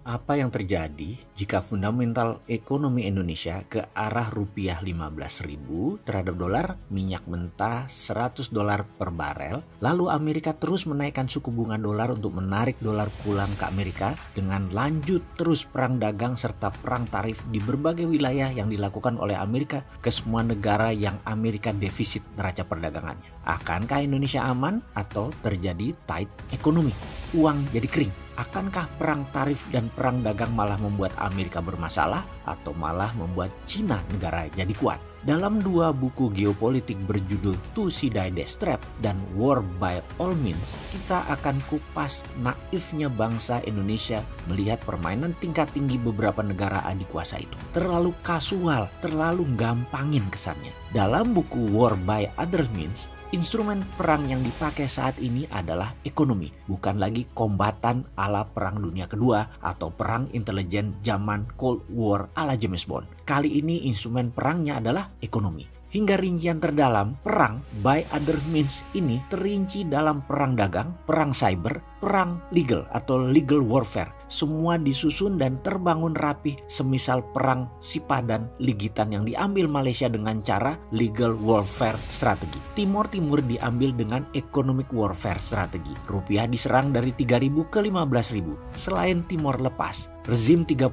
Apa yang terjadi jika fundamental ekonomi Indonesia ke arah rupiah 15.000 terhadap dolar, minyak mentah $100 per barel, lalu Amerika terus menaikkan suku bunga dolar untuk menarik dolar pulang ke Amerika dengan lanjut terus perang dagang serta perang tarif di berbagai wilayah yang dilakukan oleh Amerika ke semua negara yang Amerika defisit neraca perdagangannya. Akankah Indonesia aman atau terjadi tight ekonomi? Uang jadi kering. Akankah perang tarif dan perang dagang malah membuat Amerika bermasalah atau malah membuat Cina negara jadi kuat? Dalam dua buku geopolitik berjudul To See Die Trap dan War by All Means, kita akan kupas naifnya bangsa Indonesia melihat permainan tingkat tinggi beberapa negara adik kuasa itu. Terlalu kasual, terlalu gampangin kesannya. Dalam buku War by Other Means, instrumen perang yang dipakai saat ini adalah ekonomi, bukan lagi kombatan ala Perang Dunia Kedua atau perang intelijen zaman Cold War ala James Bond. Kali ini instrumen perangnya adalah ekonomi. Hingga rincian terdalam, perang by other means ini terinci dalam perang dagang, perang cyber, perang legal atau legal warfare. Semua disusun dan terbangun rapi semisal perang Sipadan Ligitan yang diambil Malaysia dengan cara legal warfare strategi. Timur diambil dengan economic warfare strategi. Rupiah diserang dari 3.000 ke 15.000. Selain Timor lepas, rezim 32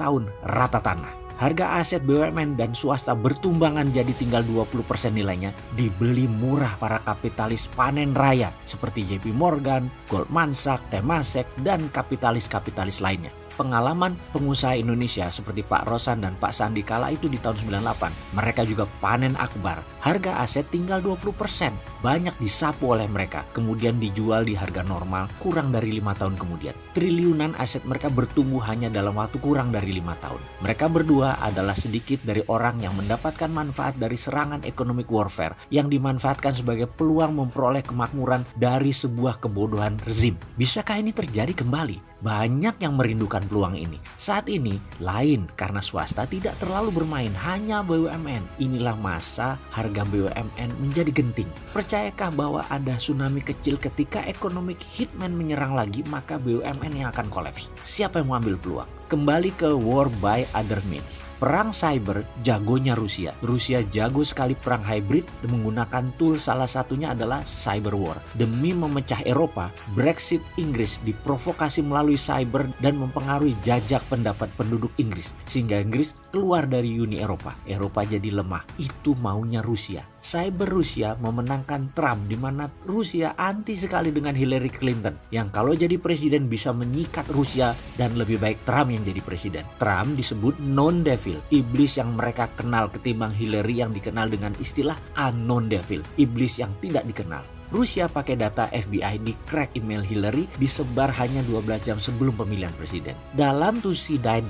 tahun rata tanah. Harga aset BUMN dan swasta bertumbangan jadi tinggal 20% nilainya, dibeli murah para kapitalis panen raya seperti JP Morgan, Goldman Sachs, Temasek, dan kapitalis-kapitalis lainnya. Pengalaman pengusaha Indonesia seperti Pak Rosan dan Pak Sandi kala itu di tahun 98, mereka juga panen akbar. Harga aset tinggal 20%, banyak disapu oleh mereka, kemudian dijual di harga normal kurang dari 5 tahun kemudian. Triliunan aset mereka bertumbuh hanya dalam waktu kurang dari 5 tahun. Mereka berdua adalah sedikit dari orang yang mendapatkan manfaat dari serangan economic warfare yang dimanfaatkan sebagai peluang memperoleh kemakmuran dari sebuah kebodohan rezim. Bisakah ini terjadi kembali? Banyak yang merindukan peluang ini. Saat ini lain karena swasta tidak terlalu bermain, hanya BUMN. Inilah masa harga BUMN menjadi genting. Percayakah bahwa ada tsunami kecil ketika economic hitman menyerang lagi, maka BUMN yang akan kolaps? Siapa yang mau ambil peluang? Kembali ke war by other means. Perang cyber jagonya Rusia. Rusia jago sekali perang hybrid dan menggunakan tool, salah satunya adalah cyber war. Demi memecah Eropa, Brexit Inggris diprovokasi melalui cyber dan mempengaruhi jajak pendapat penduduk Inggris. Sehingga Inggris keluar dari Uni Eropa. Eropa jadi lemah. Itu maunya Rusia. Cyber Rusia memenangkan Trump, di mana Rusia anti sekali dengan Hillary Clinton yang kalau jadi presiden bisa menyikat Rusia, dan lebih baik Trump yang jadi presiden. Trump disebut non devil, iblis yang mereka kenal, ketimbang Hillary yang dikenal dengan istilah unknown devil, iblis yang tidak dikenal. Rusia pakai data FBI di crack email Hillary, disebar hanya 12 jam sebelum pemilihan presiden. Dalam To See Die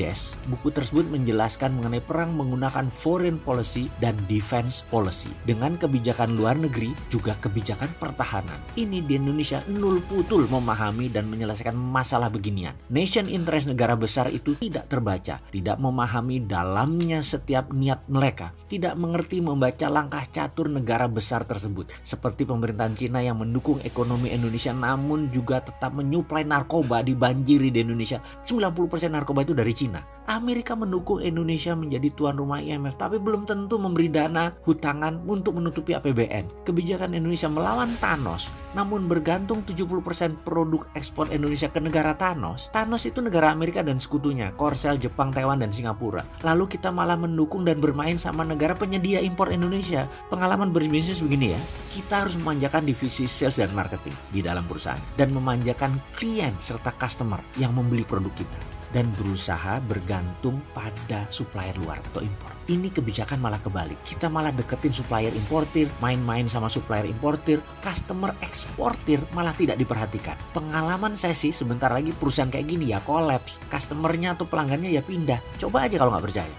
buku tersebut menjelaskan mengenai perang menggunakan foreign policy dan defense policy. Dengan kebijakan luar negeri, juga kebijakan pertahanan. Ini di Indonesia nul putul memahami dan menyelesaikan masalah beginian. Nation interest negara besar itu tidak terbaca, tidak memahami dalamnya setiap niat mereka, tidak mengerti membaca langkah catur negara besar tersebut, seperti pemerintahan Cina yang mendukung ekonomi Indonesia namun juga tetap menyuplai narkoba, dibanjiri di Indonesia. 90% narkoba itu dari Cina. Amerika mendukung Indonesia menjadi tuan rumah IMF, tapi belum tentu memberi dana hutangan untuk menutupi APBN. Kebijakan Indonesia melawan Thanos, namun bergantung 70% produk ekspor Indonesia ke negara Thanos. Thanos itu negara Amerika dan sekutunya, Korsel, Jepang, Taiwan, dan Singapura. Lalu kita malah mendukung dan bermain sama negara penyedia impor Indonesia. Pengalaman berbisnis begini ya, kita harus memanjakan divisi sales dan marketing di dalam perusahaan, dan memanjakan klien serta customer yang membeli produk kita, dan berusaha bergantung pada supplier luar atau impor. Ini kebijakan malah kebalik. Kita malah deketin supplier importir, main-main sama supplier importir, customer eksportir malah tidak diperhatikan. Pengalaman saya sih sebentar lagi perusahaan kayak gini ya kolaps, customernya atau pelanggannya ya pindah. Coba aja kalau nggak percaya.